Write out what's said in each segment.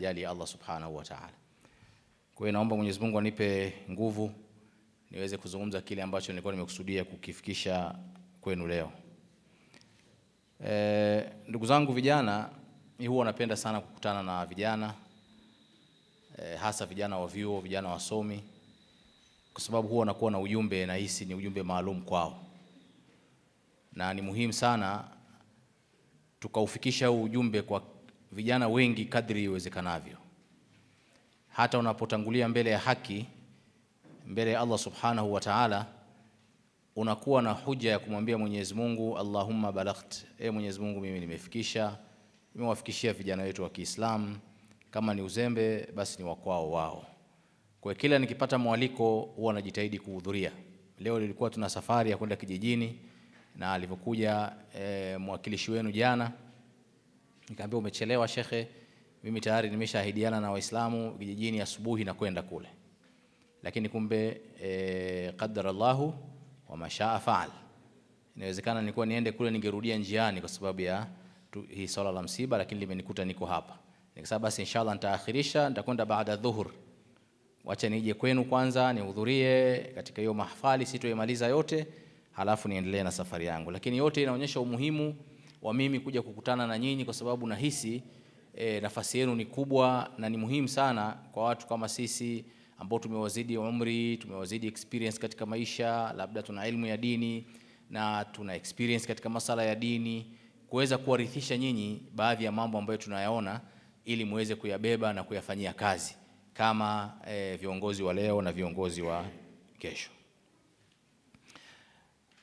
ajali ya Allah subhanahu wa ta'ala. Kwa hiyo naomba Mwenyezi Mungu anipe nguvu niweze kuzungumza kile ambacho nilikuwa nimekusudia kukifikisha kwenu leo. Ndugu zangu vijana, mimi huwa napenda sana kukutana na vijana, hasa vijana wa vyuo, vijana wasomi, kwa sababu huwa nakuwa na ujumbe na hisi ni ujumbe maalum kwao. Na ni muhimu sana tukaufikisha huu ujumbe kwa vijana wengi kadri iwezekanavyo. Hata unapotangulia mbele ya haki, mbele ya Allah subhanahu wa ta'ala, unakuwa na hoja ya kumwambia Mwenyezi Mungu, Allahumma balaght, Mwenyezi Mungu mimi nimewafikishia vijana wetu wa Kiislamu, kama ni uzembe basi ni wakwao wao. Kwa kila nikipata mwaliko huwa najitahidi kuhudhuria. Leo nilikuwa tuna safari ya kwenda kijijini, na alipokuja mwakilishi wenu jana nikamwambia umechelewa shekhe, mimi tayari nimeshaahidiana na Waislamu kijijini asubuhi na kwenda kule. Lakini kumbe qaddara Allahu wa mashaa faal. Inawezekana nilikuwa niende kule ningerudia njiani kwa sababu ya hii swala la msiba, lakini limenikuta niko hapa. Nikasema basi inshallah nitaakhirisha, nitakwenda baada dhuhur. Wacha nije kwenu kwanza nihudhurie katika hiyo mahfali, sitoimaliza yote, halafu niendelee na safari yangu. Lakini yote inaonyesha umuhimu wa mimi kuja kukutana na nyinyi, kwa sababu nahisi nafasi yenu ni kubwa na ni muhimu sana kwa watu kama sisi ambao tumewazidi umri, tumewazidi experience katika maisha, labda tuna elimu ya dini na tuna experience katika masala ya dini, kuweza kuwarithisha nyinyi baadhi ya mambo ambayo tunayaona ili muweze kuyabeba na kuyafanyia kazi kama viongozi wa leo na viongozi wa kesho.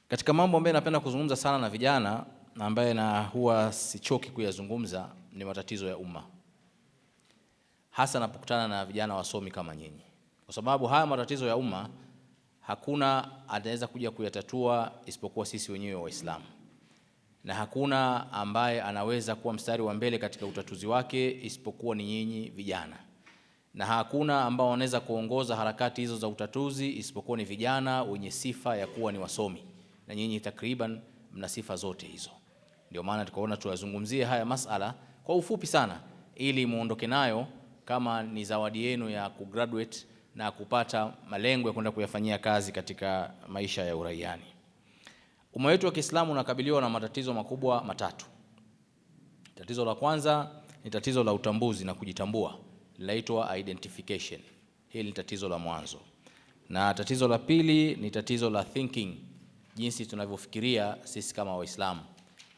Katika mambo ambayo napenda kuzungumza sana na vijana na ambaye na huwa sichoki kuyazungumza ni matatizo ya umma, hasa napokutana na vijana wasomi kama nyinyi, kwa sababu haya matatizo ya umma hakuna anaweza kuja kuyatatua isipokuwa sisi wenyewe Waislamu, na hakuna ambaye anaweza kuwa mstari wa mbele katika utatuzi wake isipokuwa ni nyinyi vijana, na hakuna ambao wanaweza kuongoza harakati hizo za utatuzi isipokuwa ni vijana wenye sifa ya kuwa ni wasomi, na nyinyi takriban mna sifa zote hizo. Ndio maana tukaona tuwazungumzie haya masala kwa ufupi sana, ili muondoke nayo kama ni zawadi yenu ya kugraduate na kupata malengo ya kwenda kuyafanyia kazi katika maisha ya uraiani. Umma wetu wa Kiislamu unakabiliwa na matatizo makubwa matatu. Tatizo la kwanza ni tatizo la utambuzi na kujitambua, linaitwa identification. Hili ni tatizo la mwanzo. Na tatizo la pili ni tatizo la thinking, jinsi tunavyofikiria sisi kama Waislamu.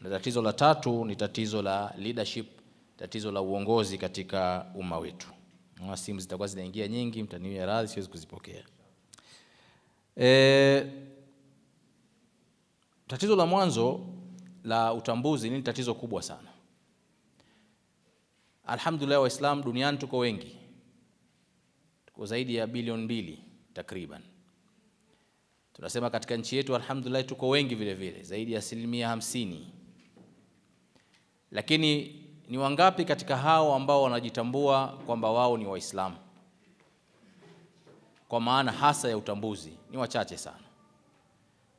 Na tatizo la tatu ni tatizo la leadership, tatizo la uongozi katika umma wetu. Na simu zitakuwa zinaingia nyingi, mtaniwie radhi, siwezi kuzipokea. Tatizo la mwanzo la utambuzi ni tatizo kubwa sana. Alhamdulillah, Waislamu duniani tuko wengi, tuko zaidi ya bilioni 2 takriban. Tunasema katika nchi yetu alhamdulillah tuko wengi vile vile, zaidi ya 50%. Lakini ni wangapi katika hao ambao wanajitambua kwamba wao ni Waislamu kwa maana hasa ya utambuzi? Ni wachache sana.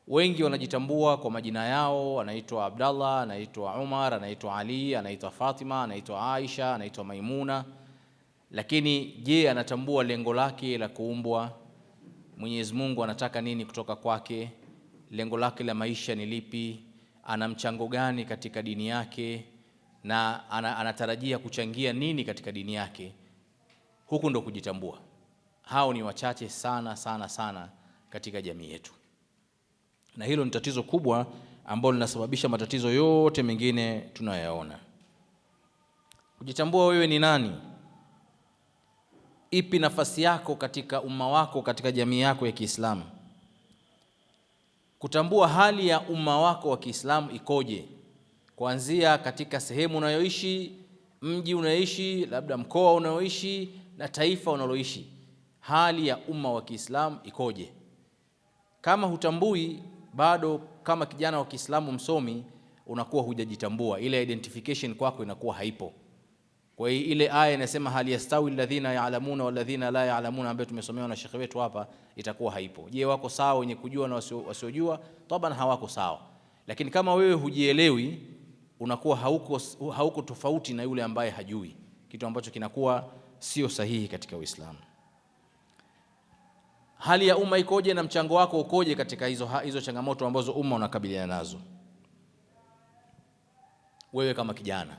Wengi wanajitambua kwa majina yao, anaitwa Abdallah, anaitwa Umar, anaitwa Ali, anaitwa Fatima, anaitwa Aisha, anaitwa Maimuna. Lakini je, anatambua lengo lake la kuumbwa? Mwenyezi Mungu anataka nini kutoka kwake? Lengo lake la maisha ni lipi? Ana mchango gani katika dini yake? Na anatarajia kuchangia nini katika dini yake? Huku ndo kujitambua. Hao ni wachache sana sana sana katika jamii yetu, na hilo ni tatizo kubwa ambalo linasababisha matatizo yote mengine tunayaona. Kujitambua wewe ni nani, ipi nafasi yako katika umma wako, katika jamii yako ya Kiislamu. Kutambua hali ya umma wako wa Kiislamu ikoje, kuanzia katika sehemu unayoishi, mji unayoishi, labda mkoa unayoishi na taifa unaloishi. Hali ya umma wa Kiislamu ikoje? Kama hutambui bado, kama kijana wa Kiislamu msomi, unakuwa hujajitambua, ile identification kwako inakuwa haipo. Kwa hiyo ile aya inasema hal yastawi alladhina ya'lamuna walladhina la ya'lamuna, ambayo tumesomewa na shekhi wetu hapa, itakuwa haipo. Je, wako sawa wenye kujua na wasiojua? Taban hawako sawa. Lakini kama wewe hujielewi, unakuwa hauko tofauti na yule ambaye hajui kitu ambacho kinakuwa sio sahihi katika Uislamu. Hali ya umma ikoje na mchango wako ukoje katika hizo changamoto ambazo umma unakabiliana nazo? Wewe kama kijana,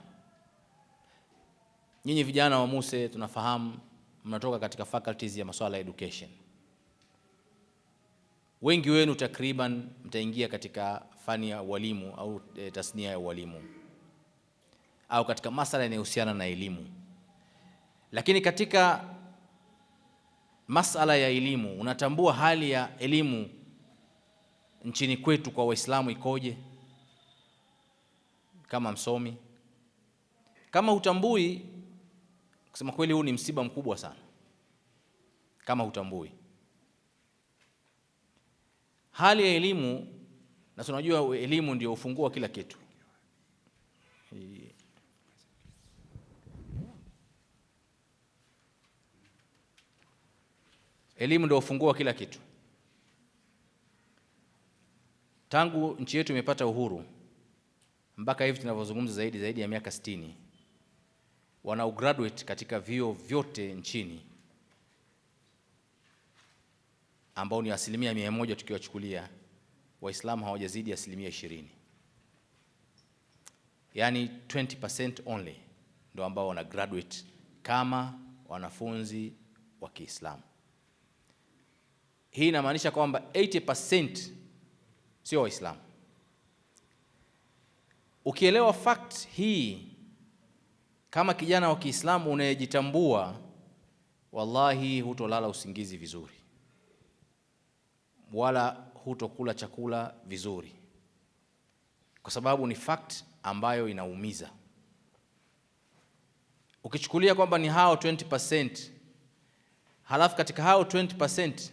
nyinyi vijana wa Muse tunafahamu mnatoka katika faculties ya masuala ya education. Wengi wenu takriban mtaingia katika fani ya ualimu au tasnia ya ualimu au katika masuala yanayohusiana na elimu. Lakini katika masala ya elimu, unatambua hali ya elimu nchini kwetu kwa Waislamu ikoje? Kama msomi, kama hutambui, kusema kweli huu ni msiba mkubwa sana. Kama hutambui hali ya elimu, na tunajua elimu ndio ufunguo wa kila kitu. Elimu ndio ufunguo wa kila kitu. Tangu nchi yetu imepata uhuru mpaka hivi tunavyozungumza zaidi ya miaka 60, wana graduate katika vyuo vyote nchini ambao ni 100% tukiwachukulia, Waislamu hawajazidi 20%. Yani 20% only ndio ambao wana graduate kama wanafunzi wa Kiislamu. Hii inamaanisha kwamba 80% sio Waislamu. Ukielewa fact hii kama kijana wa Kiislamu unayejitambua, wallahi hutolala usingizi vizuri, wala hutokula chakula vizuri, kwa sababu ni fact ambayo inaumiza. Ukichukulia kwamba ni hao 20%, halafu katika hao 20%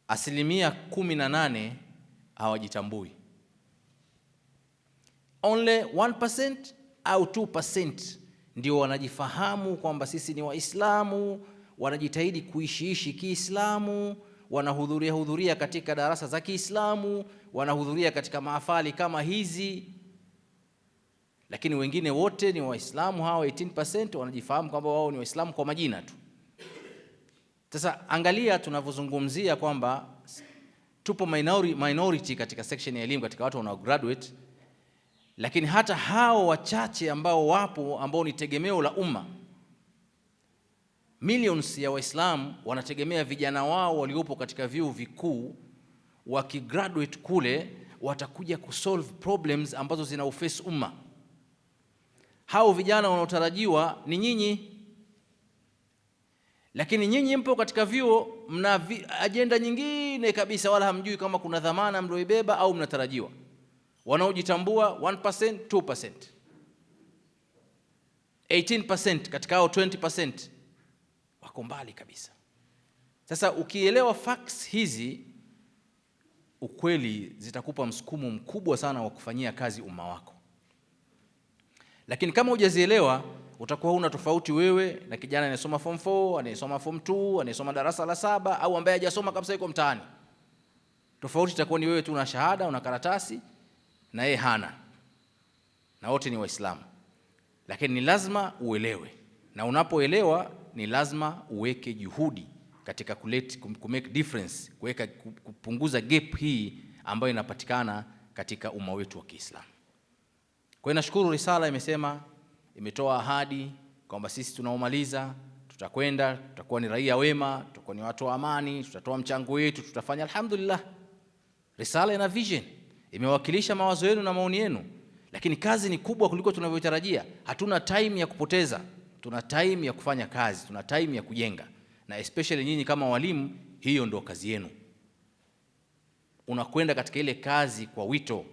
18% hawajitambui. Only 1% au 2% ndio wanajifahamu kwamba sisi ni Waislamu, wanajitahidi kuishi Kiislamu, wanahudhuria katika darasa za Kiislamu, wanahudhuria katika mahafali kama hizi. Lakini wengine wote ni Waislamu, hao 18% wanajifahamu kwamba wao ni Waislamu kwa majina tu. Sasa angalia tunavyozungumzia kwamba tupo minority katika section ya elimu, katika watu wanao graduate, lakini hata hao wachache ambao wapo, ambao ni tegemeo la umma, millions ya Waislamu wanategemea vijana wao waliopo katika vyuo vikuu, wakigraduate kule watakuja kusolve problems ambazo zina uface umma. Hao vijana wanaotarajiwa ni nyinyi. Lakini nyinyi mpo katika vyuo, mna agenda nyingine kabisa, wala hamjui kama kuna dhamana mlioibeba au mnatarajiwa. Wanaojitambua 1%, 2%. 18% katika hao 20% wako mbali kabisa. Sasa ukielewa facts hizi, ukweli zitakupa msukumo mkubwa sana wa kufanyia kazi umma wako. Lakini kama hujazielewa, utakuwa huna tofauti wewe na kijana anayesoma form 4, anayesoma form 2, anayesoma darasa la 7 au ambaye hajasoma kabisa yuko mtaani. Tofauti itakuwa ni wewe tu una shahada, una karatasi na yeye hana. Na wote ni Waislamu. Lakini ni lazima uelewe. Na unapoelewa ni lazima uweke juhudi katika kumake difference, kupunguza gap hii ambayo inapatikana katika umma wetu wa Kiislamu. Kwa hiyo nashukuru risala imetoa ahadi kwamba sisi tunaomaliza tutakwenda, tutakuwa ni raia wema, tutakuwa ni watu wa amani, tutatoa mchango wetu, tutafanya. Alhamdulillah, risala ina vision, imewakilisha mawazo yenu na maoni yenu, lakini kazi ni kubwa kuliko tunavyotarajia. Hatuna time ya kupoteza, tuna time ya kufanya kazi, tuna time ya kujenga, na especially nyinyi kama walimu, hiyo ndio kazi yenu. Unakwenda katika ile kazi kwa wito,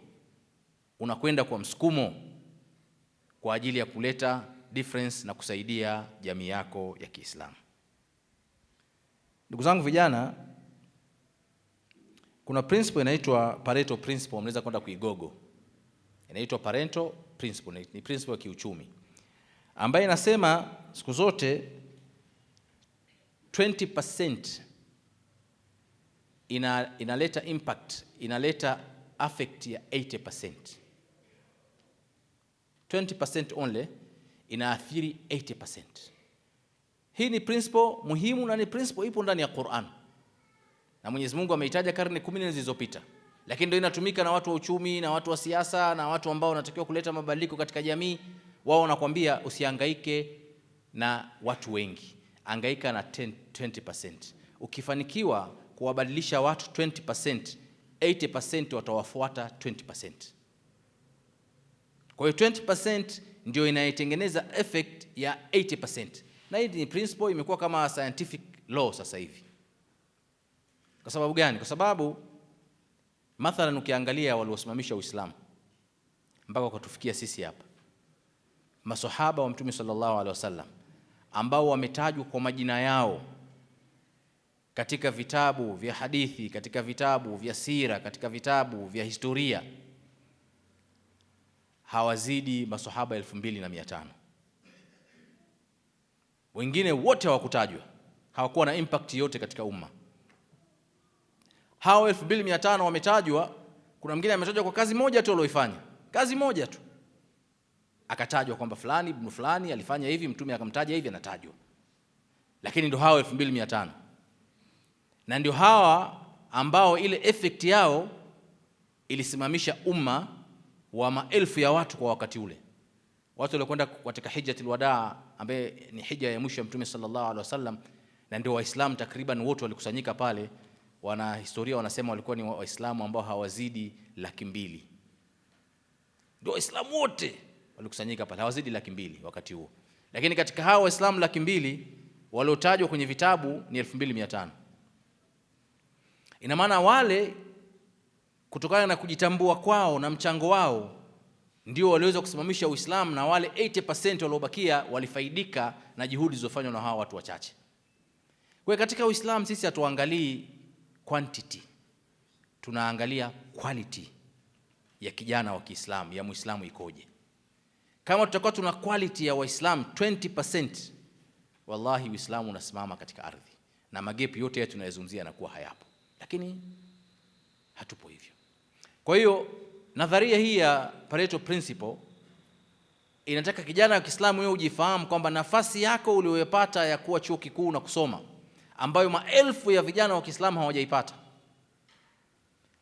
unakwenda kwa msukumo kwa ajili ya kuleta difference na kusaidia jamii yako ya Kiislamu. Ndugu zangu vijana, kuna principle inaitwa Pareto principle, mnaweza kwenda kuigogo. Inaitwa Pareto principle, ni principle ya kiuchumi ambayo inasema siku zote 20% inaleta impact, inaleta affect ya 80%. 20% only inaathiri 80%. Hii ni principle muhimu na ni principle ipo ndani ya Qur'an. Na Mwenyezi Mungu ameitaja karne 14 zilizopita. Lakini ndio inatumika na watu wa uchumi na watu wa siasa na watu ambao wanatakiwa kuleta mabadiliko katika jamii. Wao wanakuambia usihangaike na watu wengi, hangaika na 20%. Ukifanikiwa kuwabadilisha watu 20%, 80% watawafuata 20%. Kwa hiyo 20% ndio inayetengeneza effect ya 80%. Na hii ni principle imekuwa kama scientific law sasa hivi. Kwa sababu gani? Kwa sababu mathalan ukiangalia waliosimamisha Uislamu mpaka kutufikia sisi hapa, maswahaba wa Mtume sallallahu alaihi wasallam ambao wametajwa kwa majina yao katika vitabu vya hadithi, katika vitabu vya sira, katika vitabu vya historia, hawazidi maswahaba 2500. Wengine wote hawakutajwa, hawakuwa na impact yote katika umma. Hao 2500 wametajwa, kuna mwingine ametajwa kwa kazi moja tu aliyoifanya, kazi moja tu akatajwa kwamba fulani ibn fulani alifanya hivi, mtume akamtaja hivi, anatajwa. Lakini ndio hao 2500, na ndio hawa ambao ile effect yao ilisimamisha umma wa maelfu ya watu kwa wakati ule. Watu waliokwenda katika hijjatul wadaa, ambaye ni hija ya mwisho ya Mtume sallallahu alaihi wasallam, na ndio Waislamu takriban wote walikusanyika pale. Wana historia wanasema walikuwa ni Waislamu ambao hawazidi 200,000. Ndio Waislamu wote walikusanyika pale, hawazidi 200,000 wakati huo. Lakini katika hao Waislamu 200,000 waliotajwa kwenye vitabu ni 2500. Ina maana wale kutokana na kujitambua kwao na mchango wao ndio waliweza kusimamisha Uislamu, na wale 80% waliobakia walifaidika na juhudi zilizofanywa na hawa watu wachache. Kwa katika Uislamu sisi hatuangalii quantity, tunaangalia quality ya kijana wa Kiislamu, ya Muislamu ikoje. Kama tutakuwa tuna quality ya Waislamu 20%, wallahi Uislamu unasimama katika ardhi na magepu yote yetu tunayozungumzia yanakuwa hayapo. Lakini hatupo hivyo. Kwa hiyo nadharia hii ya Pareto principle inataka kijana wa Kiislamu wewe ujifahamu kwamba nafasi yako uliyopata ya kuwa chuo kikuu na kusoma, ambayo maelfu ya vijana wa Kiislamu hawajaipata,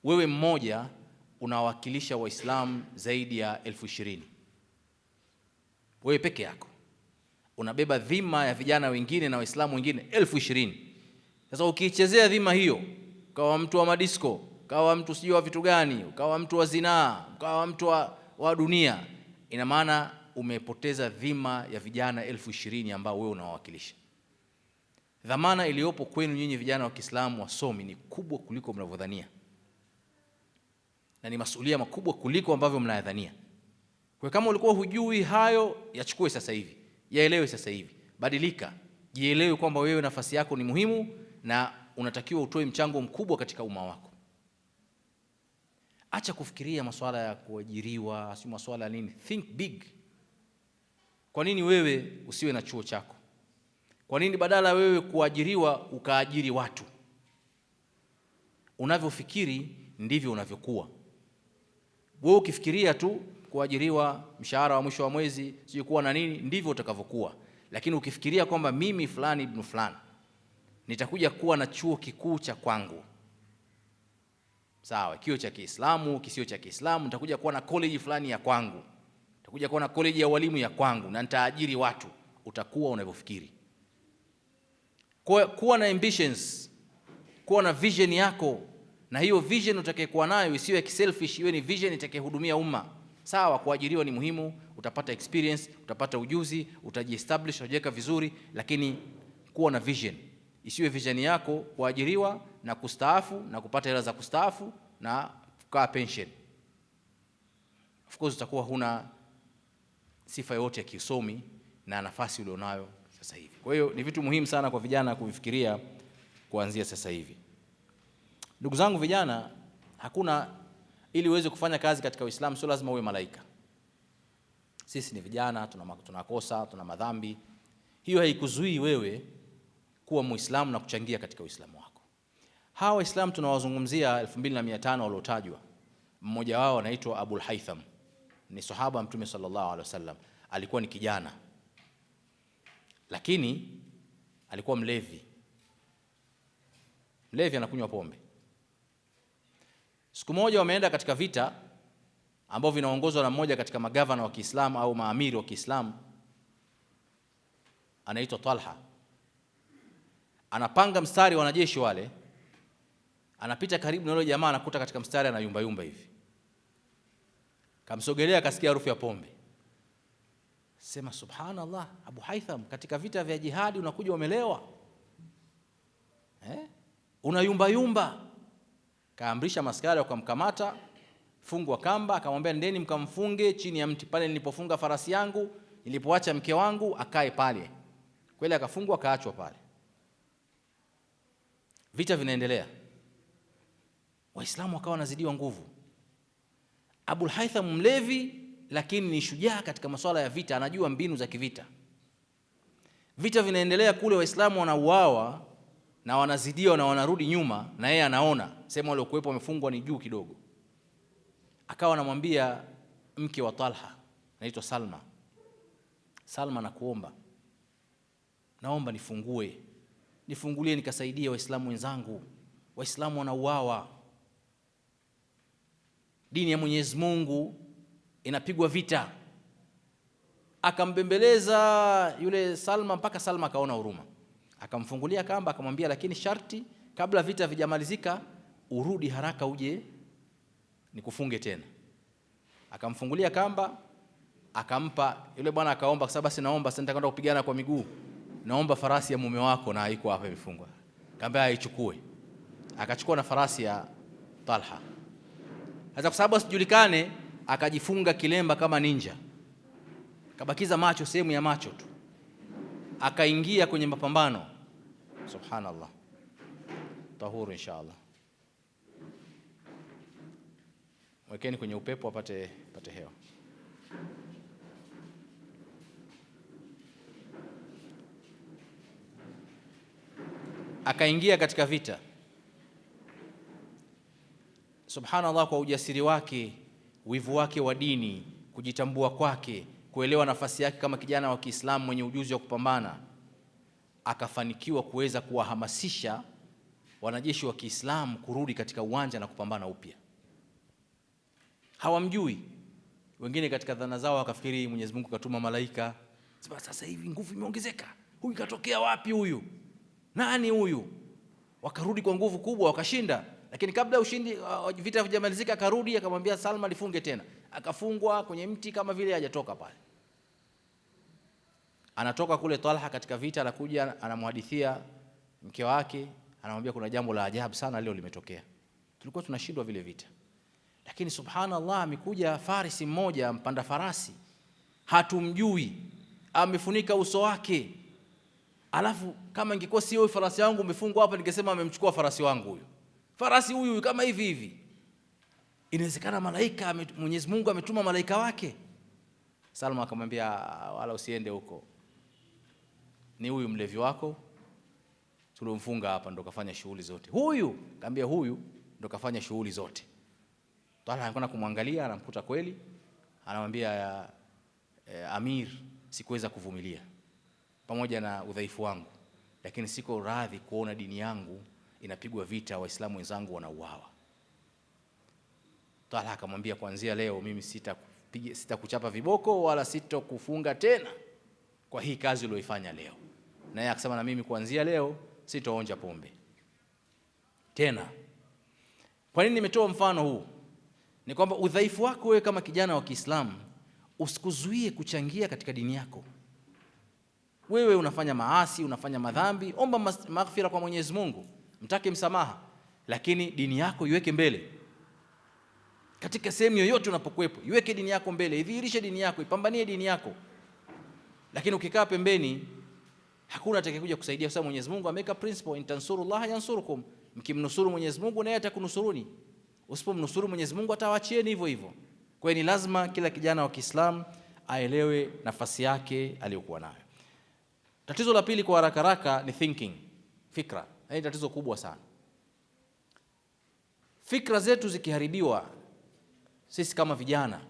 wewe mmoja unawakilisha Waislamu zaidi ya 20,000. Wewe peke yako unabeba dhima ya vijana wengine na Waislamu wengine 20,000. Sasa ukiichezea dhima hiyo, ukawa mtu wa madisko, ukawa mtu sijui wa vitu gani, ukawa mtu wa zinaa, ukawa mtu wa dunia, ina maana umepoteza dhima ya vijana 20,000 ambao wewe unawawakilisha. Dhamana iliyopo kwenu nyinyi vijana wa Kiislamu wasomi ni kubwa kuliko mnavyodhania, na ni masuala makubwa kuliko ambavyo mnayadhania. Kwa kama ulikuwa hujui hayo, yachukue sasa hivi, yaelewe sasa hivi, badilika, jielewe kwamba wewe nafasi yako ni muhimu na unatakiwa utoe mchango mkubwa katika umma wako. Acha kufikiria masuala ya kuajiriwa, si masuala nini, think big. Kwa nini wewe usiwe na chuo chako? Kwa nini badala wewe kuajiriwa ukaajiri watu? Unavyofikiri ndivyo unavyokuwa. Wewe ukifikiria tu kuajiriwa, mshahara wa mwisho wa mwezi, sio kuwa na nini, ndivyo utakavyokuwa. Lakini ukifikiria kwamba mimi fulani ibn fulani nitakuja kuwa na chuo kikuu cha kwangu, sawa, kio cha Kiislamu, kisio cha Kiislamu, nitakuja kuwa na college fulani ya kwangu, nitakuja kuwa na college ya walimu ya kwangu, na nitaajiri watu, utakuwa unavyofikiri. Kuwa na ambitions, kuwa na vision yako, na hiyo vision utakayekuwa nayo isiwe selfish, iwe ni vision itakayehudumia umma. Sawa, kuajiriwa ni muhimu, utapata experience, utapata ujuzi, utajiestablish, utajiweka vizuri, lakini kuwa na vision. Isiwe vision yako kuajiriwa na kustaafu na kupata hela za kustaafu na kukaa pension. Of course utakuwa huna sifa yote ya kiusomi na nafasi ulionayo sasa hivi. Kwa hiyo ni vitu muhimu sana kwa vijana kuvifikiria kuanzia sasa hivi. Ndugu zangu vijana, ili uweze kufanya kazi katika Uislamu sio lazima uwe malaika. Sisi ni vijana, tunakosa, tuna madhambi. Hiyo haikuzuii wewe kuwa Muislamu na kuchangia katika Uislamu wako. Hawa Waislamu tunawazungumzia 2500 waliotajwa. Mmoja wao anaitwa Abul Haytham. Ni sahaba Mtume sallallahu alaihi wasallam. Alikuwa ni kijana lakini alikuwa mlevi. Mlevi anakunywa pombe. Siku moja wameenda katika vita ambao vinaongozwa na mmoja katika magavana wa Kiislamu au maamiri wa Kiislamu, anaitwa Talha. Anapanga mstari wanajeshi wale, anapita karibu na yule jamaa, anakuta katika mstari anayumba yumba hivi. Kamsogelea, akasikia harufu ya pombe. Sema subhanallah, Abu Haitham, katika vita vya jihadi unakuja umelewa, unayumba yumba. Kaamrisha maskari wakamkamata, fungwa kamba, akamwambia ndeni mkamfunge chini ya mti pale nilipofunga farasi yangu, nilipoacha mke wangu akae pale. Kweli akafungwa, akaachwa pale. Vita vinaendelea, Waislamu wakawa wanazidiwa nguvu. Abu Haitham mlevi, lakini ni shujaa katika masuala ya vita, anajua mbinu za kivita. Vita vinaendelea kule, Waislamu wanauawa na wanazidiwa na wanarudi nyuma, na yeye anaona sehemu waliokuwepo wamefungwa ni juu kidogo. Akawa anamwambia mke wa Talha, anaitwa Salma, Salma, nakuomba, naomba nifungulie nikasaidie Waislamu wenzangu. Waislamu wanauawa, dini ya Mwenyezi Mungu inapigwa vita. Akambembeleza yule Salma mpaka Salma akaona huruma, akamfungulia kamba, akamwambia lakini sharti kabla vita vijamalizika urudi haraka uje nikufunge tena. Akamfungulia kamba, akampa yule bwana, akaomba kwa sababu basi naomba sasa nitakwenda kupigana kwa miguu, naomba farasi ya mume wako na haiko hapa imefungwa. Kaambia aichukue. Akachukua na farasi ya Talha. Hata kwa sababu asijulikane, akajifunga kilemba kama ninja, akabakiza macho, sehemu ya macho tu, akaingia kwenye mapambano. Subhanallah, tahuru inshallah. Mwekeni kwenye upepo apate hewa. Akaingia katika vita. Subhanallah, kwa ujasiri wake, wivu wake wa dini, kujitambua kwake, kuelewa nafasi yake kama kijana wa Kiislamu mwenye ujuzi wa kupambana, akafanikiwa kuweza kuwahamasisha wanajeshi wa Kiislamu kurudi katika uwanja na kupambana upya. Hawamjui. Wengine katika dhana zao wakafikiri Mwenyezi Mungu katuma malaika. Sasa hivi nguvu imeongezeka. Huyu katokea wapi huyu? Nani huyu? Wakarudi kwa nguvu kubwa, wakashinda. Lakini kabla ushindi vita vijamalizika, akarudi akamwambia Salma lifunge tena. Akafungwa kwenye mti kama vile hajatoka pale. Anatoka kule Talha katika vita, anakuja anamhadithia mke wake, anamwambia kuna jambo la ajabu sana leo limetokea. Tulikuwa tunashindwa vile vita, lakini subhanallah, amekuja farisi mmoja, mpanda farasi, hatumjui, amefunika uso wake. Alafu kama ingekuwa sio farasi wangu umefungwa hapa, ningesema amemchukua farasi wangu huyu. Farasi huyu kama hivi hivi. Inawezekana malaika, Mwenyezi Mungu ametuma malaika wake. Salma akamwambia wala usiende huko, ni huyu mlevi wako tulomfunga hapa ndo kafanya shughuli zote. Huyu kaambia, huyu ndo kafanya shughuli zote. Talha anakwenda kumwangalia, anamkuta kweli, anamwambia Amir, sikuweza kuvumilia pamoja na udhaifu wangu, lakini siko radhi kuona dini yangu inapigwa vita, Waislamu wenzangu wanauawa. Talha akamwambia, kuanzia leo mimi sitakuchapa viboko wala sitokufunga tena kwa hii kazi uliyoifanya leo. Naye akasema, na mimi kuanzia leo sitaonja pombe tena. Kwa nini nimetoa mfano huu? Ni kwamba udhaifu wako wewe kama kijana wa Kiislamu usikuzuie kuchangia katika dini yako. Wewe unafanya maasi, unafanya madhambi, omba maghfira kwa Mwenyezi Mungu, mtake msamaha, lakini dini yako iweke mbele. Katika sehemu yoyote unapokuwepo, iweke dini yako mbele, idhihirishe dini yako, ipambanie dini yako. Lakini ukikaa pembeni, hakuna atakayekuja kusaidia, kwa sababu Mwenyezi Mungu ameweka principle, intansurullaha yansurukum, mkimnusuru Mwenyezi Mungu naye atakunusuruni. Usipomnusuru Mwenyezi Mungu atawaachieni hivyo hivyo. Kwa hiyo ni lazima kila kijana wa Kiislamu aelewe nafasi yake aliyokuwa nayo. Tatizo la pili kwa haraka haraka ni thinking, fikra. Hili tatizo kubwa sana. Fikra zetu zikiharibiwa, sisi kama vijana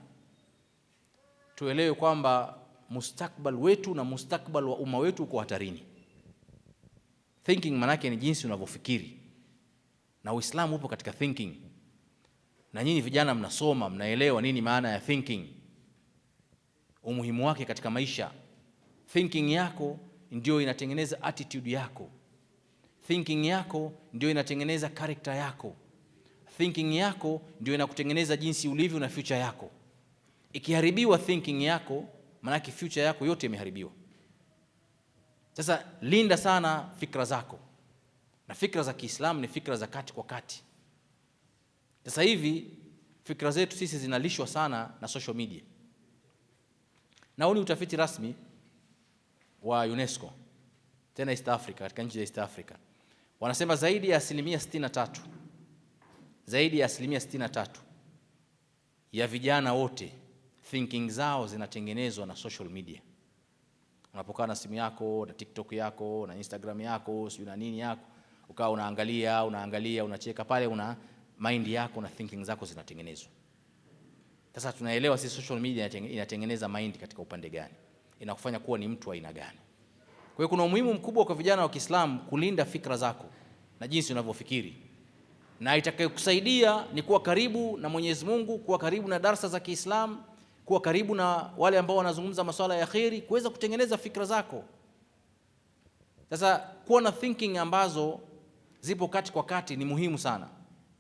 tuelewe kwamba mustakbal wetu na mustakbal wa umma wetu uko hatarini. Thinking manake ni jinsi unavyofikiri, na Uislamu upo katika thinking, na nyinyi vijana mnasoma, mnaelewa nini maana ya thinking, umuhimu wake katika maisha. Thinking yako ndio inatengeneza attitude yako, thinking yako ndio inatengeneza character yako, thinking yako ndio inakutengeneza jinsi ulivyo na future yako. Ikiharibiwa thinking yako, manake future yako yote imeharibiwa. Sasa linda sana fikra zako, na fikra za Kiislamu ni fikra za kati kwa kati. Sasa hivi fikra zetu sisi zinalishwa sana na social media, na huu ni utafiti rasmi wa UNESCO, tena East Africa, katika nchi ya East Africa. Wanasema zaidi ya 63% ya vijana wote thinking zao zinatengenezwa na social media. Unapokaa na simu yako na TikTok yako na Instagram yako sio na nini yako, ukawa unaangalia unacheka pale, una mind yako na thinking zako zinatengenezwa. Sasa tunaelewa sisi social media inatengeneza mind katika upande gani, inakufanya kuwa ni mtu wa aina gani. Kwa hiyo kuna umuhimu mkubwa kwa vijana wa Kiislamu kulinda fikra zako na jinsi unavyofikiri, na itakayokusaidia ni kuwa karibu na Mwenyezi Mungu, kuwa karibu na darasa za Kiislamu, kuwa karibu na wale ambao wanazungumza masuala ya khairi, kuweza kutengeneza fikra zako. Sasa kuwa na thinking ambazo zipo kati kwa kati ni muhimu sana.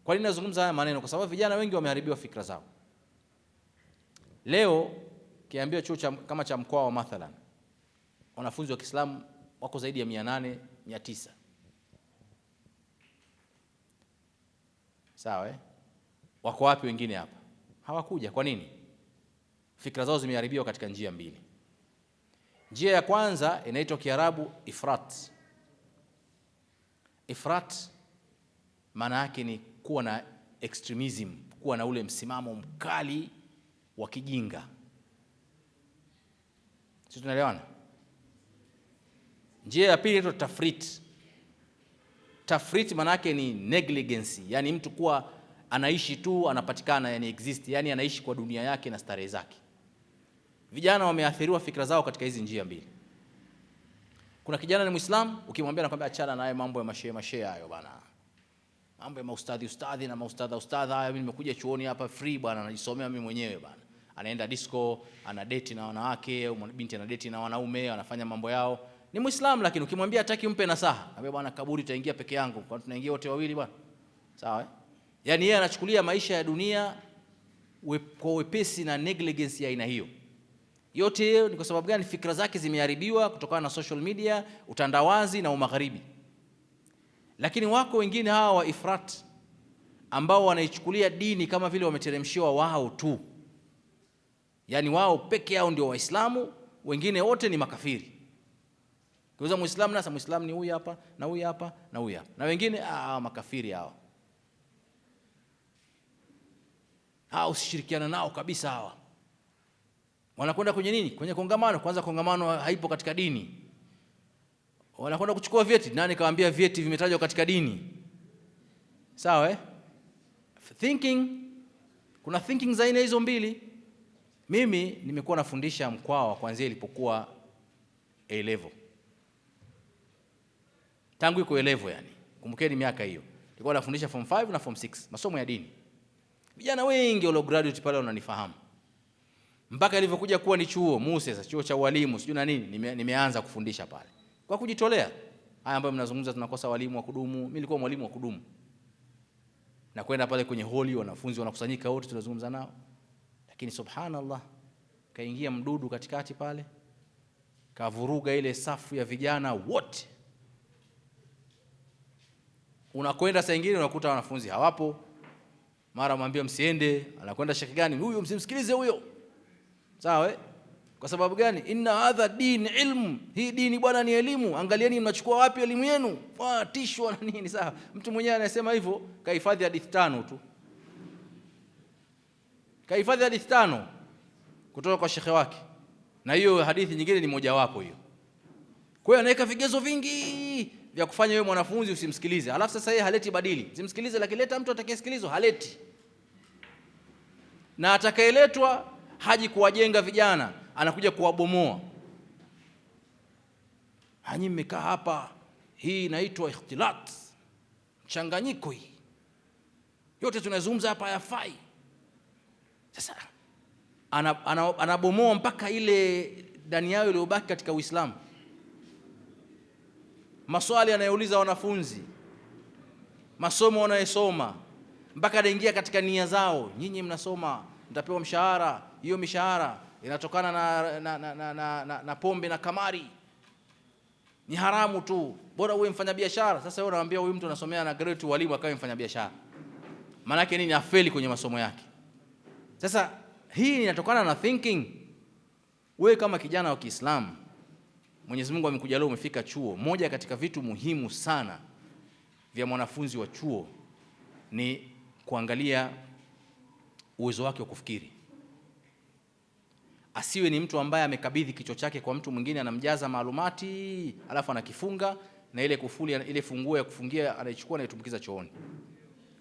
Kwa nini nazungumza haya maneno? Kwa sababu vijana wengi wameharibiwa fikra zao. Leo kiambia chuo kama cha Mkwawa mathalan, wanafunzi wa Kiislamu wako zaidi ya 800, 900. Sawa Wako wapi wengine hapa? Hawakuja. Kwa nini? Fikra zao zimeharibiwa katika njia mbili. Njia ya kwanza inaitwa Kiarabu ifrat. Ifrat maana yake ni kuwa na extremism, kuwa na ule msimamo mkali wa kijinga. Sisi tunaelewana? Njia ya pili inaitwa tafrit. Tafrit maana yake ni negligence, yani mtu kuwa anaishi tu, anapatikana, yani exist, yani anaishi kwa dunia yake na starehe zake. Vijana wameathiriwa fikra zao katika hizi njia mbili. Kuna kijana ni Muislamu, ukimwambia anakuambia achana naye mambo ya mashehe hayo bana. Mambo ya ustadhi na ustadha hayo, mimi nimekuja chuoni hapa free bwana, najisomea mimi mwenyewe bana. Anaenda disco, ana date na wanawake, au binti ana date na wanaume, anafanya mambo yao. Ni Muislamu, lakini ukimwambia hataki umpe nasaha. Anambia bwana, kaburi taingia peke yangu, kwa tunaingia wote wawili bwana. Sawa Yani yeye anachukulia maisha ya dunia kwa wepesi na negligence ya aina hiyo. Yote hiyo ni kwa sababu gani? Fikra zake zimeharibiwa kutokana na social media, utandawazi na umagharibi. Lakini wako wengine hawa wa ifrat ambao wanaichukulia dini kama vile wameteremshiwa wao tu. Yani wao peke yao ndio Waislamu, wengine wote ni makafiri. Kiuza Muislamu, nasa Muislamu ni huyu hapa na huyu hapa na huyu hapa, na wengine makafiri hao. Usishirikiana nao kabisa hawa. Wanakwenda kwenye nini? Kwenye kongamano. Kwanza kongamano haipo katika dini. Wanakwenda kuchukua vyeti. Nani kawaambia vyeti vimetajwa katika dini? Sawa Thinking. Kuna thinking za aina hizo mbili. Mimi nimekuwa nafundisha Mkwawa kuanzia ilipokuwa A level. Tangu iko A level yani. Kumbukeni miaka hiyo. Nilikuwa nafundisha form 5 na form 6, masomo ya dini. Vijana wengi wale graduate pale wananifahamu. Mpaka ilivyokuja kuwa ni chuo Musa, chuo cha walimu, sijui na nini, nimeanza kufundisha pale. Kwa kujitolea. Haya ambayo mnazungumza tunakosa walimu wa kudumu, mimi nilikuwa mwalimu wa kudumu. Na kwenda pale kwenye holi, wanafunzi wanakusanyika wote tunazungumza nao. Lakini subhanallah, kaingia mdudu katikati pale, kavuruga ile safu ya vijana wote. Unakwenda saa nyingine unakuta wanafunzi hawapo. Mara mwambie msiende, anakwenda shekhi gani? Huyo msimsikilize huyo. Sawa Kwa sababu gani? Inna hadha din ilmu. Hii dini bwana ni elimu. Angalieni mnachukua wapi elimu yenu? Tishwa na nini? Sawa. Mtu mwenyewe anasema hivyo, kahifadhi hadithi 5 tu. Kahifadhi hadithi 5 kutoka kwa shekhi wake. Na hiyo hadithi nyingine ni moja wapo hiyo. Kwa hiyo anaweka vigezo vingi vya kufanya wewe mwanafunzi usimsikilize. Alafu sasa yeye haleti badili. Simsikilize, lakini leta mtu atakayesikilizwa, haleti. Na atakayeletwa haji kuwajenga vijana, anakuja kuwabomoa. Hanyi mmekaa hapa, hii inaitwa ikhtilat, mchanganyiko hii. Yote tunazungumza hapa hayafai. Sasa anabomoa mpaka ile ndani yao iliyobaki katika Uislamu. Maswali anayouliza wanafunzi, masomo wanayosoma, mpaka anaingia katika nia zao. Nyinyi mnasoma mtapewa mshahara, hiyo mishahara inatokana na pombe na kamari, ni haramu tu, bora uwe mfanyabiashara. Sasa wewe unaambia huyu mtu anasomea na grade walimu akawa mfanyabiashara, maana yake nini? Afeli kwenye masomo yake. Sasa hii inatokana na thinking. Wewe kama kijana wa Kiislamu, Mwenyezi Mungu amekuja leo umefika chuo, moja katika vitu muhimu sana vya mwanafunzi wa chuo ni kuangalia uwezo wake wa kufikiri. Asiwe ni mtu ambaye amekabidhi kichwa chake kwa mtu mwingine, anamjaza maalumati alafu anakifunga, na ile kufuli, ile funguo ya kufungia anaichukua na itumbukiza chooni.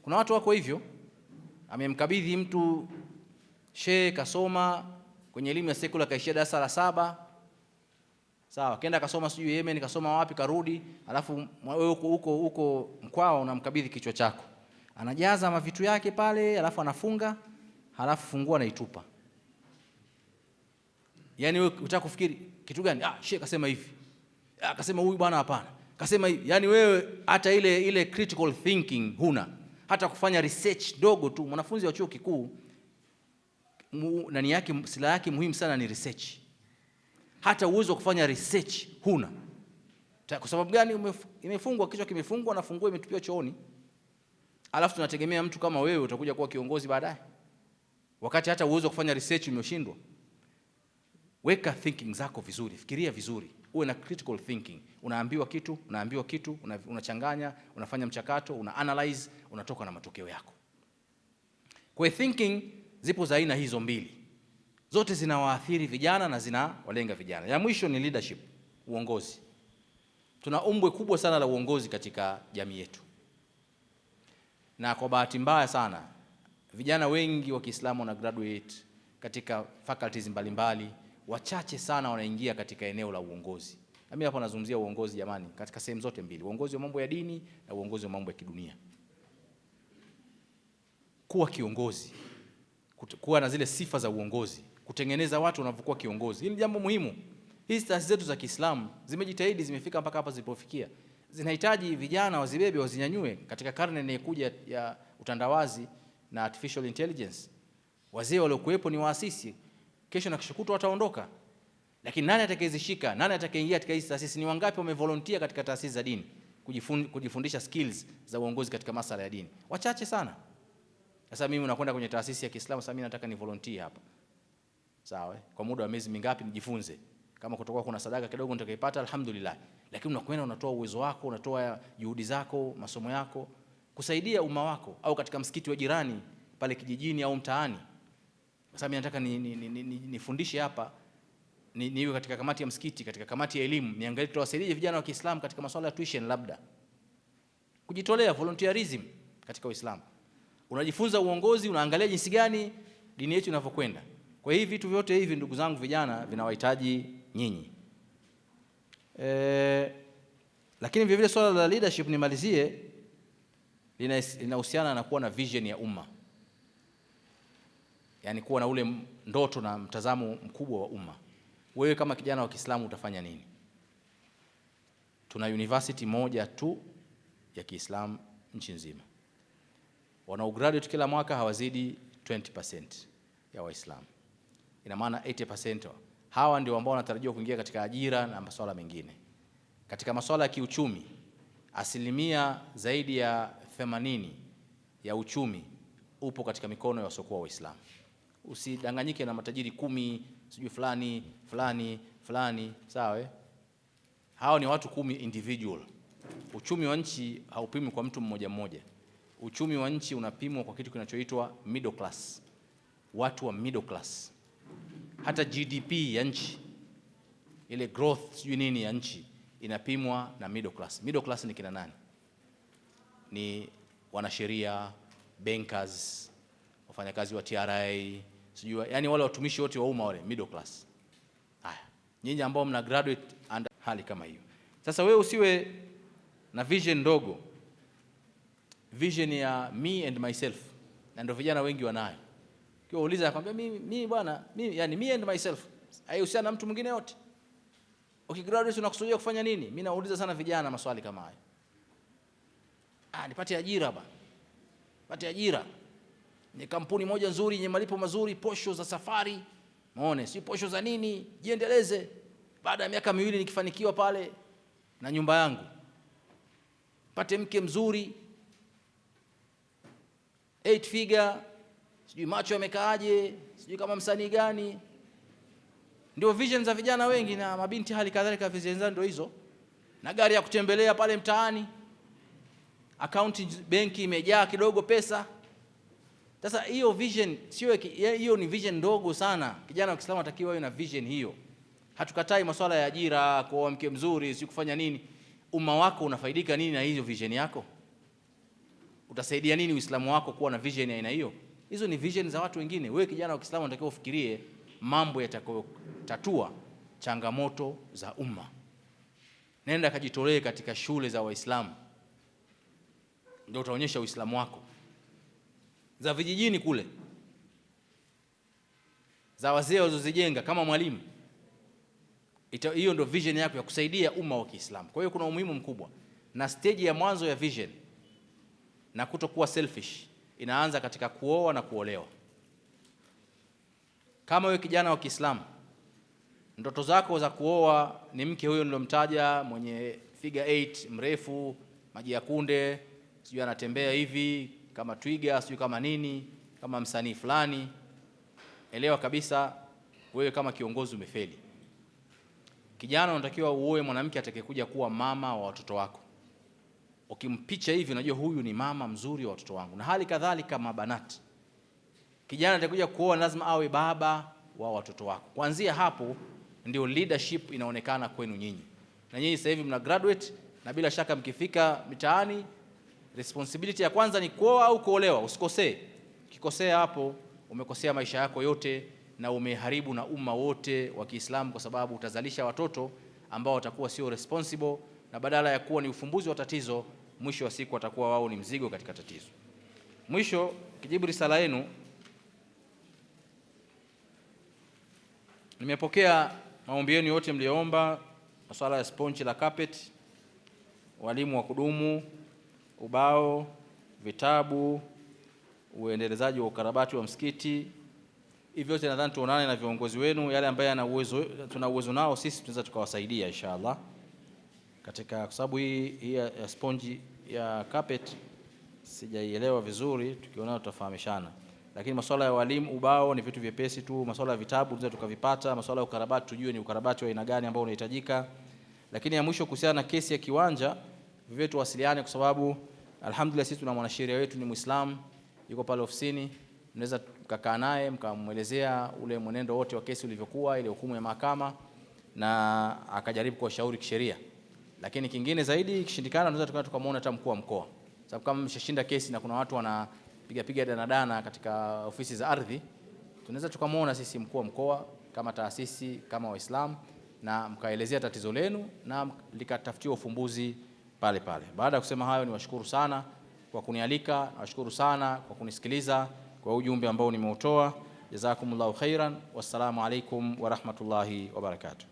Kuna watu wako hivyo, amemkabidhi mtu shehe, kasoma kwenye elimu ya sekula, kaishia darasa la 7, sawa, kenda kasoma sijui Yemen, kasoma wapi, karudi, alafu wewe huko Mkwawa unamkabidhi kichwa chako, anajaza mavitu yake pale, alafu anafunga, halafu fungua na itupa. Yani wewe unataka kufikiri kitu gani? Shehe kasema hivi, akasema huyu bwana hapana, kasema hivi. Yani wewe hata ile critical thinking huna, hata kufanya research dogo tu. Mwanafunzi wa chuo kikuu nani yake, silaha yake muhimu sana ni research. Hata uwezo wa kufanya research huna. Kwa sababu gani? Imefungwa, kichwa kimefungwa na funguo imetupiwa chooni. Alafu tunategemea mtu kama wewe utakuja kuwa kiongozi baadaye, wakati hata uwezo wa kufanya research umeshindwa. Weka thinking zako vizuri, fikiria vizuri, uwe na critical thinking. Unaambiwa kitu, unachanganya, unafanya mchakato, una analyze, unatoka na matokeo yako. Kwa thinking zipo za aina hizo mbili, zote zinawaathiri vijana na zinawalenga vijana. Ya mwisho ni leadership, uongozi. Tuna umbwe kubwa sana la uongozi katika jamii yetu, na kwa bahati mbaya sana vijana wengi wa Kiislamu wana graduate katika faculties mbalimbali, wachache sana wanaingia katika eneo la uongozi. Na mimi hapa nazungumzia uongozi jamani, katika sehemu zote mbili, uongozi wa mambo ya dini na uongozi wa mambo ya kidunia. Kuwa kiongozi, kuwa na zile sifa za uongozi, kutengeneza watu wanavyokuwa kiongozi, hili ni jambo muhimu. Hizi taasisi zetu za Kiislamu zimejitahidi, zimefika mpaka hapa zilipofikia. Zinahitaji vijana wazibebe, wazinyanyue katika karne inayokuja ya utandawazi na artificial intelligence. Wazee waliokuwepo ni waasisi, kesho na kesho kutwa wataondoka. Lakini nani atakayezishika? Nani atakayeingia katika hizi taasisi? Ni wangapi wamevolunteer katika taasisi za dini kujifundisha skills za uongozi katika masuala ya dini? Wachache sana. Sasa mimi nakwenda kwenye taasisi ya Kiislamu, sasa mimi nataka ni volunteer hapa. Sawa, kwa muda wa miezi mingapi nijifunze. Kama kutokuwa kuna sadaka kidogo nitakayopata alhamdulillah. Lakini unakwenda unatoa uwezo wako, unatoa juhudi zako, masomo yako kusaidia umma wako, au katika msikiti wa jirani pale kijijini au mtaani. Sasa mimi nataka nifundishe hapa, niwe katika kamati ya msikiti, katika kamati ya elimu, niangalie tuwasaidie vijana wa Kiislamu katika masuala ya tuition, labda kujitolea, volunteerism katika Uislamu. Unajifunza uongozi, unaangalia jinsi gani dini yetu inavyokwenda. Kwa hiyo vitu vyote hivi ndugu zangu vijana vinawahitaji nyinyi. Lakini vile vile swala la leadership nimalizie, linahusiana na kuwa na vision ya umma. Yaani kuwa na ule ndoto na mtazamo mkubwa wa umma. Wewe kama kijana wa Kiislamu utafanya nini? Tuna university moja tu ya Kiislamu nchi nzima. Wanaograduate kila mwaka hawazidi 20% ya Waislamu. Ina maana 80% hawa ndio ambao wanatarajiwa kuingia katika ajira na masuala mengine. Katika masuala ya kiuchumi, asilimia zaidi ya 80 ya uchumi upo katika mikono ya wasiokuwa Waislamu. Usidanganyike na matajiri 10 sijui fulani, sawa? Hao ni watu 10 individual. Uchumi wa nchi haupimwi kwa mtu mmoja mmoja. Uchumi wa nchi unapimwa kwa kitu kinachoitwa middle class. Watu wa middle class. Hata GDP ya nchi, ile growth sijui nini ya nchi inapimwa na middle class. Middle class ni kina nani? Ni wanasheria, bankers, wafanyakazi wa TRA, sijui, yani wale watumishi wote wa umma wale middle class. nyinyi ambao mna graduate under hali kama hiyo. Sasa wewe usiwe na vision ndogo, vision ya me and myself, na ndio vijana wengi wanayo. Kwa uliza akwambia mimi bwana, mimi yani me and myself, haihusiana na mtu mwingine yote. Ukigraduate unakusudia kufanya nini? Mimi nauliza sana vijana maswali kama haya. Nipate ajira bwana. Pate ajira. Ni kampuni moja nzuri yenye malipo mazuri, posho za safari. Muone, si posho za nini? Jiendeleze. Baada ya miaka 2 nikifanikiwa pale na nyumba yangu. Pate mke mzuri. 8 figure. Sijui macho yamekaaje, sijui kama msanii gani. Ndio vision za vijana wengi, na mabinti hali kadhalika vision zao ndio hizo. Na gari ya kutembelea pale mtaani. Akaunti benki imejaa kidogo pesa. Sasa hiyo vision sio, hiyo ni vision ndogo sana. Kijana wa Kiislamu anatakiwa awe na vision hiyo. Hatukatai masuala ya ajira, kuoa mke mzuri, si kufanya nini. Umma wako unafaidika nini na hiyo vision yako? Utasaidia nini Uislamu wako kuwa na vision ya aina hiyo? Hizo ni vision za watu wengine. Wewe kijana wa Kiislamu unatakiwa ufikirie mambo yatakayotatua changamoto za umma. Nenda kajitolee katika shule za Waislamu. Ndio utaonyesha Uislamu wako. Za vijijini kule, za wazee walizozijenga kama mwalimu. Hiyo ndio vision yako ya kusaidia umma wa Kiislamu. Kwa hiyo kuna umuhimu mkubwa, na stage ya mwanzo ya vision na kutokuwa selfish inaanza katika kuoa na kuolewa. Kama wewe kijana wa Kiislamu ndoto zako za kuoa ni mke huyo nilomtaja, mwenye figure 8, mrefu, maji ya kunde, sijui anatembea hivi kama twiga, sijui kama nini, kama msanii fulani, elewa kabisa wewe kama kiongozi umefeli. Kijana unatakiwa uoe mwanamke atakayekuja kuwa mama wa watoto wako. Ukimpicha hivi unajua huyu ni mama mzuri wa watoto wangu. Na hali kadhalika mabanati. Kijana atakuja kuoa lazima awe baba wa watoto wako. Kuanzia hapo ndio leadership inaonekana kwenu nyinyi. Na nyinyi sasa hivi mna graduate, na bila shaka mkifika mitaani responsibility ya kwanza ni kuoa au kuolewa. Usikosee. Ukikosea hapo umekosea maisha yako yote na umeharibu na umma wote wa Kiislamu, kwa sababu utazalisha watoto ambao watakuwa sio responsible, na badala ya kuwa ni ufumbuzi wa tatizo, mwisho wa siku watakuwa wao ni mzigo katika tatizo. Mwisho, kijibu risala yenu, nimepokea maombi yenu yote mlioomba, masuala ya sponge la carpet, walimu wa kudumu, ubao, vitabu, uendelezaji wa ukarabati wa msikiti. Hivyo yote nadhani tuonane na viongozi wenu, yale ambayo yana uwezo, tuna uwezo nao sisi tunaweza tukawasaidia inshallah. Katika kwa sababu hii ya sponge ya carpet sijaielewa vizuri, tukiona tutafahamishana. Lakini masuala ya walimu, ubao ni vitu vyepesi tu, masuala ya vitabu tunaweza tukavipata, masuala ya ukarabati tujue ni ukarabati wa aina gani ambao unahitajika. Lakini ya mwisho kuhusiana na kesi ya kiwanja, vivyo tuwasiliane, kwa sababu alhamdulillah sisi tuna mwanasheria wetu ni Muislamu, yuko pale ofisini, mnaweza mkakaa naye mkamwelezea ule mwenendo wote wa kesi ulivyokuwa, ile hukumu ya mahakama, na akajaribu kuwashauri kisheria. Lakini kingine zaidi, ikishindikana tunaweza tukamuona hata mkuu wa mkoa. Sababu kama mshashinda kesi na kuna watu wanapiga danadana katika ofisi za ardhi, tunaweza tukamuona sisi mkuu wa mkoa kama taasisi, kama Waislamu, na mkaelezea tatizo lenu na likatafutiwa ufumbuzi pale pale. Baada ya kusema hayo, niwashukuru sana kwa kunialika, nawashukuru sana kwa kunisikiliza kwa ujumbe ambao nimeutoa. Jazakumullahu khairan, wassalamu alaikum wa rahmatullahi wa barakatuh.